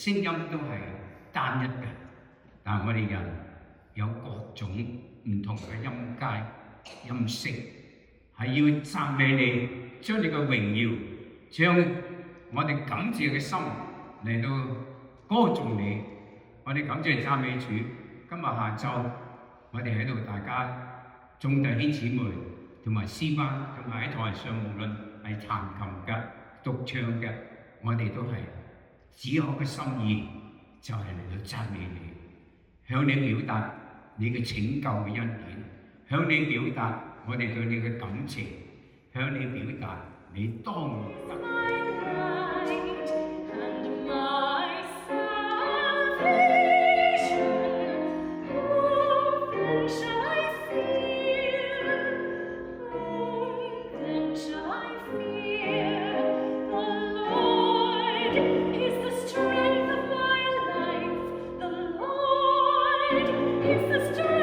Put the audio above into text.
聲音都係單一嘅，但係我哋人有各種唔同嘅音階、音色，係要讚美你，將你嘅榮耀，將我哋感謝嘅心嚟到歌頌你。我哋感謝讚美主。今日下晝我哋喺度，大家眾弟兄姊妹同埋詩班，同埋喺台上，無論係彈琴嘅、獨唱嘅，我哋都係只有個心意，就係嚟到讚美你，向你表達你嘅拯救嘅恩典，向你表達我哋對你嘅感情，向你表達你當我嘅。Is the strength